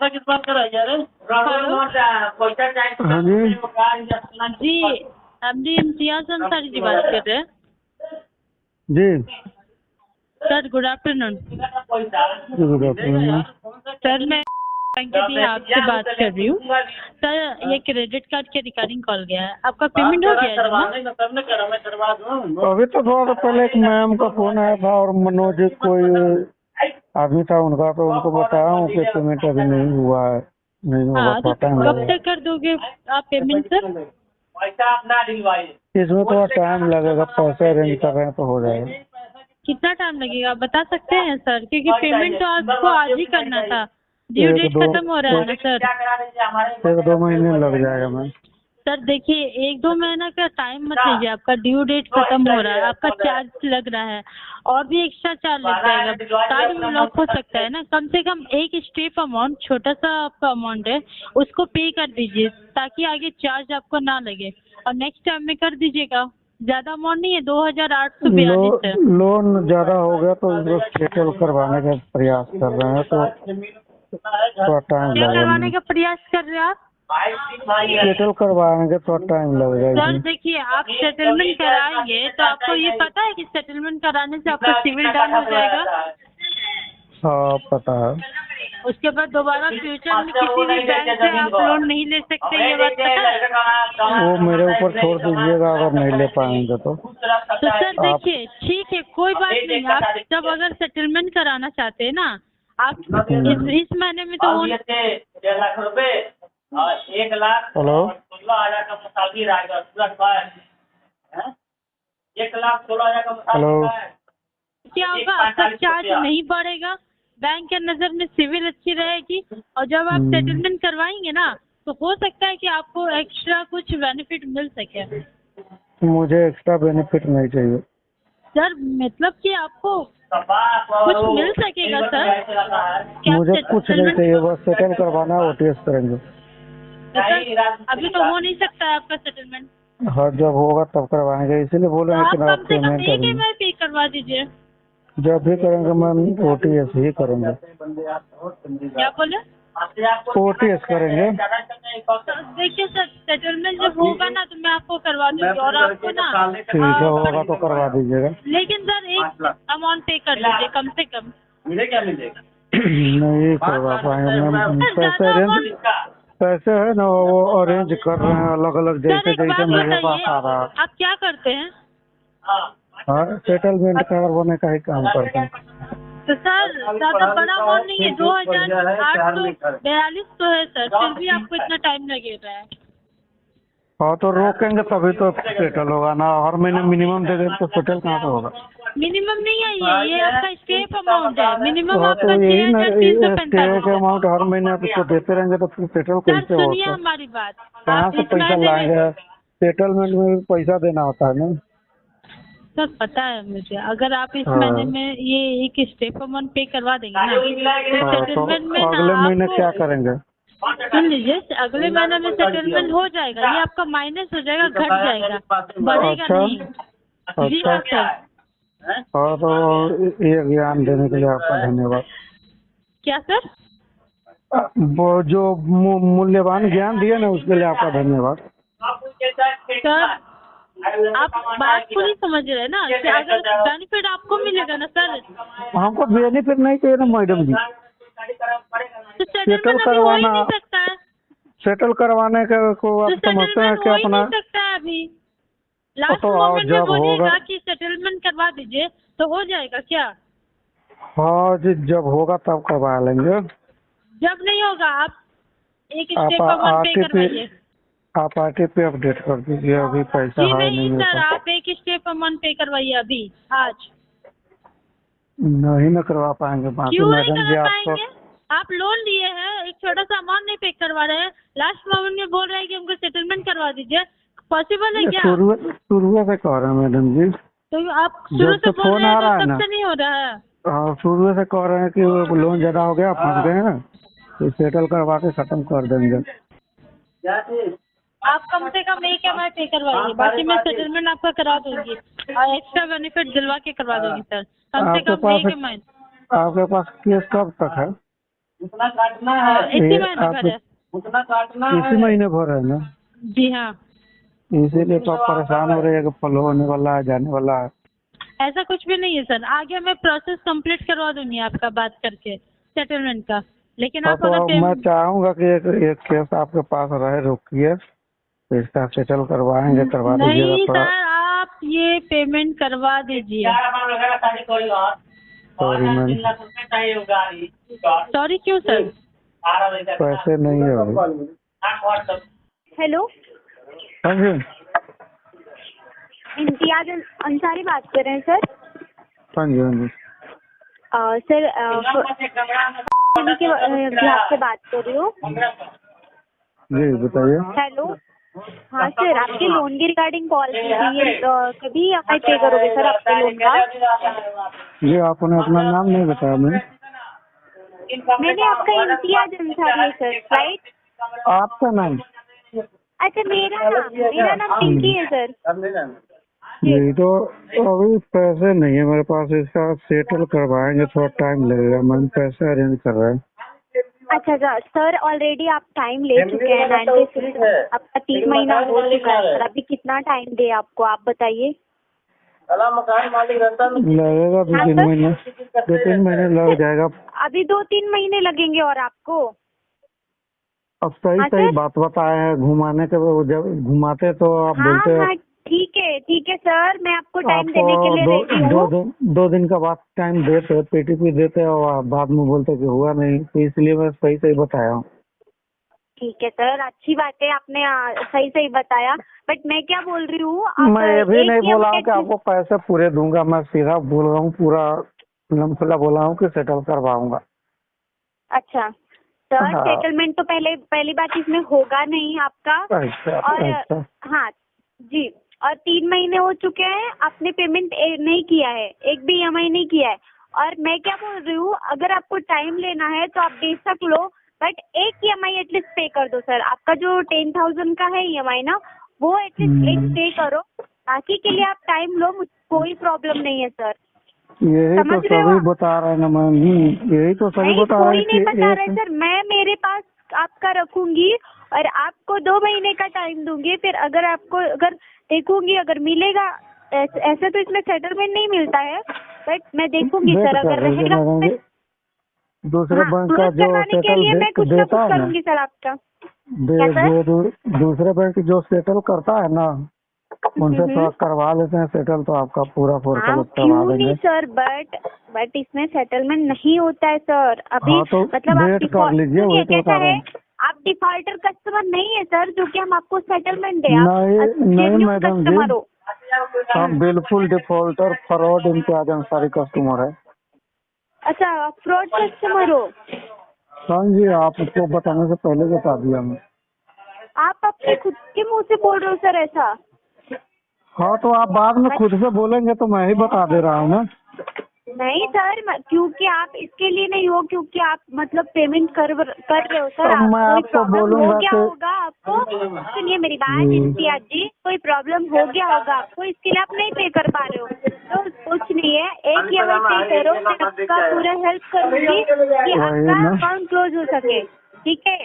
हाँ जी जी, एमडी इम्तियाज अंसारी जी बात कर रहे हैं। जी sir good afternoon. Good afternoon. Sir मैं बैंक के लिए आपसे बात कर रही हूँ। सर ये क्रेडिट कार्ड के रिगार्डिंग कॉल गया है, आपका पेमेंट हो गया है जमा? अभी तो थोड़ा सा पहले एक मैम का फोन आया था और मनोज कोई आदमी था उनका, तो उनको बताया हूँ कि पेमेंट अभी नहीं हुआ है, नहीं होगा, हाँ, तो थोड़ा टाइम कब लगेगा। तक कर दोगे आप पेमेंट सर? इसमें थोड़ा टाइम लगेगा, पैसे अरेंज कर रहे हैं तो हो जाएगा। कितना टाइम लगेगा आप बता सकते हैं सर? क्योंकि पेमेंट तो आपको आज ही करना था, ड्यू एक डेट दो खत्म हो रहा है ना सर। 1-2 महीने लग जाएगा मैम। सर देखिए 1-2 महीना का टाइम मत लीजिए, आपका ड्यू डेट खत्म हो रहा है, आपका चार्ज लग रहा है और भी एक्स्ट्रा चार्ज लग जाएगा, कार्ड भी ब्लॉक हो सकता है ना। कम से कम एक स्टेप अमाउंट, छोटा सा आपका अमाउंट है, उसको पे कर दीजिए ताकि आगे चार्ज आपको ना लगे, और नेक्स्ट टाइम में कर दीजिएगा। ज़्यादा अमाउंट नहीं है, 2842 है। लोन ज्यादा हो गया तो उसको सेटल करवाने का प्रयास कर रहे हैं, तो थोड़ा टाइम क्या करवाने लगेगा। का प्रयास कर रहे हैं आप? सेटल करवाएंगे, थोड़ा टाइम लगेगा सर इसमें। देखिए आप सेटलमेंट कराएंगे तो आपको ये पता है कि सेटलमेंट कराने से आपका सिविल डाउन हो जाएगा। हाँ पता है। उसके बाद दोबारा फ्यूचर में किसी भी बैंक से आप लोन नहीं ले सकते, ये बात पता है? वो मेरे ऊपर छोड़ दीजिएगा, अगर नहीं ले पाएंगे तो सर आप। देखिए ठीक है, कोई बात नहीं। आप जब अगर सेटलमेंट कराना चाहते हैं ना, आप इस महीने में तो हेलो, 1,16,000 हेलो। क्या होगा, आपका चार्ज नहीं बढ़ेगा, बैंक के नज़र में सिविल अच्छी रहेगी, और जब आप सेटलमेंट करवाएंगे ना तो हो सकता है कि आपको एक्स्ट्रा कुछ बेनिफिट मिल सके। मुझे एक्स्ट्रा बेनिफिट नहीं चाहिए सर मतलब कि आपको कुछ मिल सकेगा सर? क्या मुझे कुछ नहीं सेटलमेंट? चाहिए, बस सेटल करवाना है, ओटीएस करेंगे। अभी तो हो नहीं सकता है आपका सेटलमेंट, हाँ जब होगा तब करवाएंगे, इसीलिए बोल तो रहे हैं कि आप ना कम से कम पेमेंट एक अभी। EMI पे करवा दीजिए। जब भी करेंगे मैम ओटीएस ही करेंगे। क्या बोले? ओटीएस करेंगे। तो देखिए सर, सेटलमेंट जब होगा ना तो मैं आपको करवा दूंगी, और आपको ना ठीक है, होगा तो करवा दीजिएगा। लेकिन सर एक अमाउंट पे कर दीजिए कम से कम। नहीं करवा पाएंगे मैम, पैसे है ना वो अरेंज कर रहे हैं अलग अलग, सर जैसे एक जैसे बात मेरे पास बताइए, आ रहा है। आप क्या करते हैं? हाँ सेटलमेंट करवाने का ही काम करते हैं। तो सर ज़्यादा बड़ा अमाउंट नहीं है, 2842 तो है सर, फिर भी आपको इतना टाइम लगेगा है। हाँ तो रोकेंगे तभी तो सेटल होगा ना, हर महीने मिनिमम दे देंगे तो सेटल कहाँ से होगा। मिनिमम नहीं है ये आपका स्टेप अमाउंट है, मिनिमम हाँ तो आपका यही ना, स्टे 6345 के है। अमाउंट हर महीने आप इसको देते रहेंगे तो फिर सेटल सर कैसे सुनिए होगा। हमारी बात, कहाँ आप से इस पैसा महीने में, लाएंगे, सेटलमेंट में भी पैसा देना होता है ना। सर पता है मुझे, अगर आप इस महीने हाँ में ये एक स्टेप अमाउंट पे करवा देंगे ना तो हाँ, तो सेटलमेंट में ना अगले महीने आपको, क्या करेंगे। सुन लीजिए, अगले महीने में सेटलमेंट हो जाएगा, ये आपका माइनस हो जाएगा, घट जाएगा, बढ़ेगा अच्छा नहीं। जी अच्छा। हाँ सर। हाँ तो ये ज्ञान देने के लिए आपका धन्यवाद। क्या सर? वो जो मूल्यवान ज्ञान दिया ना उसके लिए आपका धन्यवाद। सर आप बात को नहीं समझ रहे ना, कि अगर बेनिफिट आपको मिलेगा ना सर, हमको बेनिफिट नहीं चाहिए ना मैडम जी, तो सेटल सेटलमेंट अभी हो ही करवाना, नहीं सकता है। सेटल करवाने का को तो आप समझते हैं सेटलमेंट कि हो ही अपना। नहीं सकता है अभी, लास्ट तो आओ मोमेंट में जब होगा। बोलिएगा कि सेटलमेंट करवा दीजिए तो हो जाएगा क्या? हाँ जी जब होगा तब करवा लेंगे। जब नहीं होगा आप एक आप स्टेप अमाउंट पे आरटीपी करवाइए। आप आरटीपी अपडेट कर दीजिए, अभी पैसा जी है नहीं नहीं मेरे सर, पास। आप एक स्टेप अमाउंट पे करवाइए अभी आज। नहीं न करवा पाएंगे, बाकी क्यों नहीं मैडम जी करा आपको। पाएंगे? आप लोन लिए हैं, एक छोटा सा अमाउंट नहीं पे करवा रहे हैं, लास्ट मोमेंट में बोल रहे हैं कि हमको सेटलमेंट करवा दीजिए, पॉसिबल है क्या? शुरू से कह रहे हैं मैडम जी, तो आप शुरू जब से से बोल फोन रहे हैं आ तो रहा है तब ना। से नहीं हो रहा है। हाँ शुरू से कह रहे हैं कि वो लोन ज्यादा हो गया, फंस गए हैं, तो सेटल करवा के खत्म कर देंगे। आप कम से कम एक EMI पे करवाइए, बाकी मैं सेटलमेंट आपका करा दूंगी और एक्स्ट्रा बेनिफिट दिलवा के करवा दूंगी सर, कम से आपके कम पास एक EMI। आपके पास केस कब तक है। इसी महीने भर है। इसी महीने भर है ना, जी हाँ। इसीलिए तो आप परेशान हो रहे हैं कि फॉलो होने वाला है, जाने वाला है। ऐसा कुछ भी नहीं है सर, आगे मैं प्रोसेस कंप्लीट करवा दूंगी आपका बात करके सेटलमेंट का, लेकिन हाँ आप तो अगर अब मैं चाहूंगा कि एक केस आपके पास रहे, रोकिए, तो इसका सेटल करवाएंगे, करवा दीजिएगा नहीं थोड़ा। सर, आप ये पेमेंट करवा दीजिए। सॉरी मैम, सॉरी क्यों सर? पैसे नहीं है अभी। हेलो, हाँ जी, इम्तियाज अंसारी बात कर रहे हैं सर। हाँ जी, हाँ जी, सर के बिहाफ से बात कर रही हूँ। जी बताइए। हेलो, हाँ सर, आपके लोन की रिगार्डिंग कॉल की थी। कभी EMI पे करोगे सर आपके लोन का? जी आपने अपना नाम नहीं बताया मैम। मैंने आपका इम्तियाज अंसारी है सर, राइट? आपका नाम? अच्छा, मेरा नाम पिंकी है सर। जी तो अभी पैसे नहीं है मेरे पास, इसका सेटल करवाएंगे, थोड़ा टाइम लगेगा मैम, पैसे अरेंज कर रहे हैं। अच्छा सर, ऑलरेडी आप टाइम ले चुके हैं 96, आपका 3 महीना हो चुका है सर। अभी कितना टाइम दे आपको, आप बताइए। लगेगा 2-3 महीने, 2-3 महीने लग जाएगा। अभी 2-3 महीने लगेंगे और आपको? अब सही हाँ सही सर। बात बताए हैं, घुमाने के जब घुमाते तो आप बोलते हैं। हाँ ठीक है सर, मैं आपको टाइम आप देने के लिए रेडी हूँ। 2 दिन का बाद टाइम देते, PTP देते और आप बाद में बोलते कि हुआ नहीं, तो इसलिए मैं सही सही बताया हूँ। ठीक है सर, अच्छी बात है, आपने सही बताया। बट मैं क्या बोल रही हूँ, मैं ये भी नहीं बोला हूँ कि आपको पैसे पूरे दूंगा, मैं सीधा बोल रहा हूँ, पूरा लमसला बोला हूँ कि सेटल करवाऊंगा। अच्छा सर, हाँ। सेटलमेंट तो पहली बात इसमें होगा नहीं आपका। अच्छा, और अच्छा। हाँ जी, और 3 महीने हो चुके हैं, आपने पेमेंट नहीं किया है, एक भी EMI नहीं किया है। और मैं क्या बोल रही हूँ, अगर आपको टाइम लेना है तो आप बेशक लो, बट एक EMI एटलीस्ट पे कर दो सर। आपका जो 10,000 का है EMI ना, वो एटलीस्ट एक पे करो। बाकी के लिए आप टाइम लो, मुझे कोई प्रॉब्लम नहीं है सर। यही तो समझ रहे हो सभी आप? बता रहे हैं ना मैम, यही तो सभी नहीं, बता रहे कोई हैं नहीं बता रहे कि सर। मैं मेरे पास आपका रखूंगी और आपको 2 महीने का टाइम दूंगी। फिर अगर देखूंगी, अगर मिलेगा, ऐसे तो इसमें सेटलमेंट नहीं मिलता है, बट मैं देखूंगी वेट सर, कर अगर लीजिए रहेगा मैडम जी। दूसरे हाँ, बैंक का क्लोज जो करवाने के सेटल लिए मैं कुछ ना देता कुछ है ना, करूंगी सर आपका। क्या सर? दूसरे बैंक जो सेटल करता है ना, उनसे थोड़ा करवा लेते हैं सेटल, तो आपका पूरा फोर हाँ, क्लोज करवा क्यों देंगे। नहीं सर, बट इसमें सेटलमेंट नहीं होता है सर अभी। हाँ तो मतलब आप वेट कर लीजिए, सुनिए, वही तो कैसा बता रहे है, हैं। आप डिफॉल्टर कस्टमर नहीं है सर, जो कि हम आपको सेटलमेंट दे। आप नहीं जेन्युइन मैडम जी, कस्टमर हो। हम बिल्कुल defaulter, fraud, Imtiaz Ansari customer है। अच्छा, आप फ्रॉड कस्टमर हो? हाँ जी, आपको बताने से पहले बता दिया मैं। आप अपने खुद के मुंह से बोल रहे हो सर ऐसा? हाँ तो आप बाद में खुद से बोलेंगे तो मैं ही बता दे रहा हूँ ना। नहीं सर, क्योंकि आप इसके लिए नहीं हो, क्योंकि आप मतलब पेमेंट कर रहे हो सर। अब आप मैं कोई आपको प्रॉब्लम हो बोलूंगा गया कि होगा आपको। सुनिए मेरी बात इम्तियाज जी, कोई प्रॉब्लम हो गया होगा आपको, इसके लिए आप नहीं पे कर पा रहे हो, तो कुछ नहीं है, एक EMI पे करो, मैं आपका पूरा हेल्प करूंगी कि आपका अकाउंट क्लोज हो सके। ठीक है?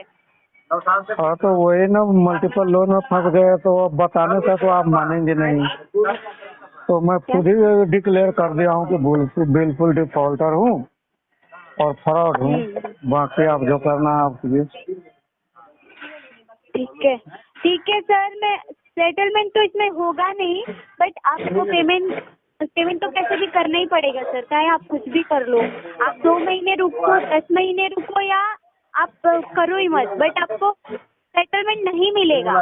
हाँ तो वही ना, मल्टीपल लोन में फंस गए तो अब बताने से तो आप मानेंगे नहीं, तो मैं खुद ही डिक्लेयर कर दिया हूँ कि बिल्कुल डिफॉल्टर हूँ और फ्रॉड हूँ। बाकी आप जो करना है आप कीजिए। ठीक है सर, मैं सेटलमेंट तो इसमें होगा नहीं, बट आपको पेमेंट तो कैसे भी करना ही पड़ेगा सर, चाहे आप कुछ भी कर लो। आप 2 महीने रुको, 10 महीने रुको, या आप करो ही मत, बट आपको सेटलमेंट नहीं मिलेगा।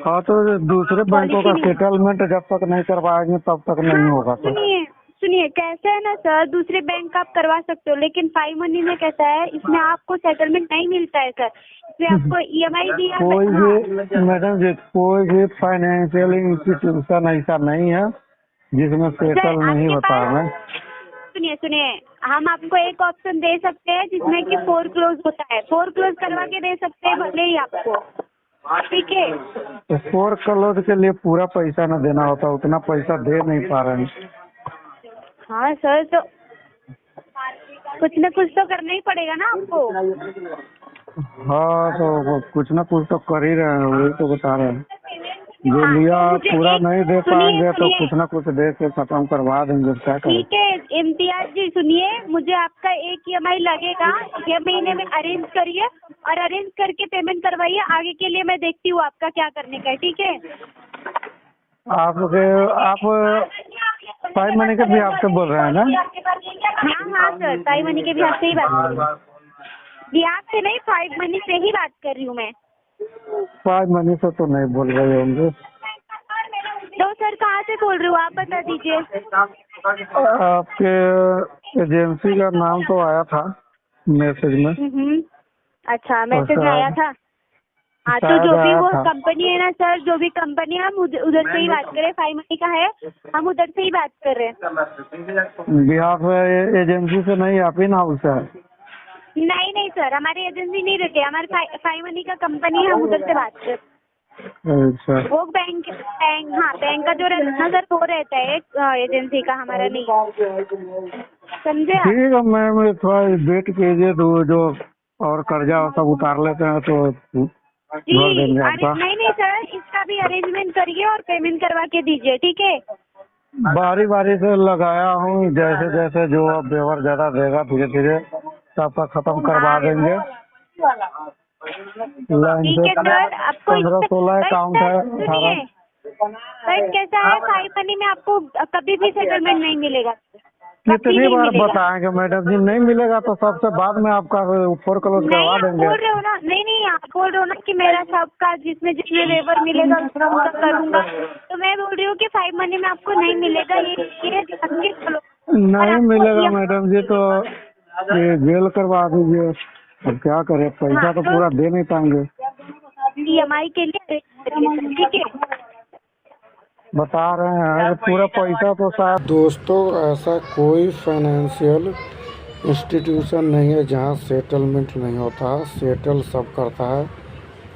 हाँ तो दूसरे बैंकों का सेटलमेंट जब तक नहीं करवाएंगे तब तक नहीं होगा सर। सुनिए कैसा है ना सर, दूसरे बैंक का आप करवा सकते हो, लेकिन 5 मनी में कैसा है, इसमें आपको सेटलमेंट नहीं मिलता है सर। इसमें आपको EMI दिया। कोई भी मैडम जी, कोई भी फाइनेंशियल इंस्टीट्यूशन ऐसा नहीं है जिसमें सेटल नहीं होता है। सुनिए, हम आपको एक ऑप्शन दे सकते हैं जिसमें कि 4 क्लोज होता है, 4 क्लोज करवा के दे सकते हैं भले ही आपको। ठीक है? तो 4 क्लोज के लिए पूरा पैसा न देना होता, उतना पैसा दे नहीं पा रहे हैं। हाँ सर, तो कुछ न कुछ तो करना ही पड़ेगा ना आपको। हाँ तो वो कुछ ना कुछ तो कर ही रहे हैं, वही तो बता रहे हैं। जो हाँ, लिया तो मुझे पूरा नहीं दे सुनिए पाएंगे तो सुनिए, कुछ ना कुछ दे के खत्म करवा देंगे, क्या करें। ठीक है इम्तियाज जी सुनिए, मुझे आपका एक EMI लगेगा, ये महीने में अरेंज करिए और अरेंज करके पेमेंट करवाइए। आगे के लिए मैं देखती हूँ आपका क्या करने का है, ठीक है। आप साई मनी के भी आपसे बोल रहे हैं ना? हाँ हाँ सर, साई मनी के भी आपसे ही बात कर रही हूँ। बिहार से नहीं, फाइव मनी से ही बात कर रही हूँ मैं। साई मनी से तो नहीं बोल रहे होंगे। तो सर कहाँ से बोल रही हूँ आप बता दीजिए। आपके एजेंसी का नाम तो आया था मैसेज में। अच्छा, मैसेज में आया था। हाँ तो शायद जो भी आया वो था। कंपनी है ना सर, जो भी कंपनी है, हम उधर से ही बात कर रहे हैं। फाइव मनी का है, हम उधर से ही बात कर रहे हैं। बिहार से एजेंसी से नहीं, आप इन हाउस से है? नहीं नहीं सर, हमारी एजेंसी नहीं रहती, हमारे फाइव मनी का कंपनी है, हम उधर से बात कर। अच्छा वो बैंक हाँ बैंक का जो रहता है ना सर, वो रहता है एजेंसी का, हमारा नहीं। समझे आप? ठीक है मैम, थोड़ा वेट कीजिए, तो जो और कर्जा सब उतार लेते हैं तो जी भर देंगे आपका। नहीं सर, इसका भी अरेंजमेंट करिए और पेमेंट करवा के दीजिए, ठीक है। बारी बारी से लगाया हूँ, जैसे जैसे जो अब व्यवहार ज्यादा देगा धीरे धीरे सबका खत्म करवा देंगे। लाइन ठीक से है सर, आपको 15-16 अकाउंट है, सुनिए 18। सर, कैसा है, फाइव मनी में आपको कभी भी सेटलमेंट नहीं मिलेगा, कभी कितनी नहीं बार मिलेगा। बताएंगे मैडम जी, नहीं मिलेगा तो सबसे बाद में आपका फोरक्लोज नहीं करवा आप देंगे। बोल रहे हो ना, नहीं आप बोल रहे हो ना कि मेरा सबका जिसमें जिसमें वेवर मिलेगा उसका करूंगा, तो मैं बोल रही हूँ कि फाइव मनी में आपको नहीं मिलेगा, ये ध्यान के चलो। नहीं मिलेगा मैडम जी तो ये जेल करवा दीजिए, अब क्या करें, पैसा तो पूरा दे नहीं पाएंगे। EMI के लिए ठीक है, बता रहे हैं कि पूरा पैसा तो शायद। दोस्तों ऐसा कोई फाइनेंशियल इंस्टीट्यूशन नहीं है जहां सेटलमेंट नहीं होता है, सेटल सब करता है।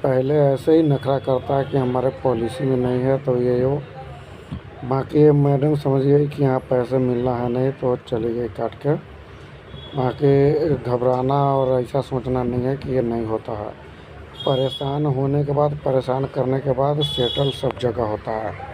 पहले ऐसे ही नखरा करता है कि हमारे पॉलिसी में नहीं है तो ये हो, बाकी मैडम समझिए कि यहाँ पैसे मिलना है नहीं तो चली गई काट के। बाकी घबराना और ऐसा सोचना नहीं है कि ये नहीं होता है। परेशान होने के बाद, परेशान करने के बाद सेटल सब जगह होता है।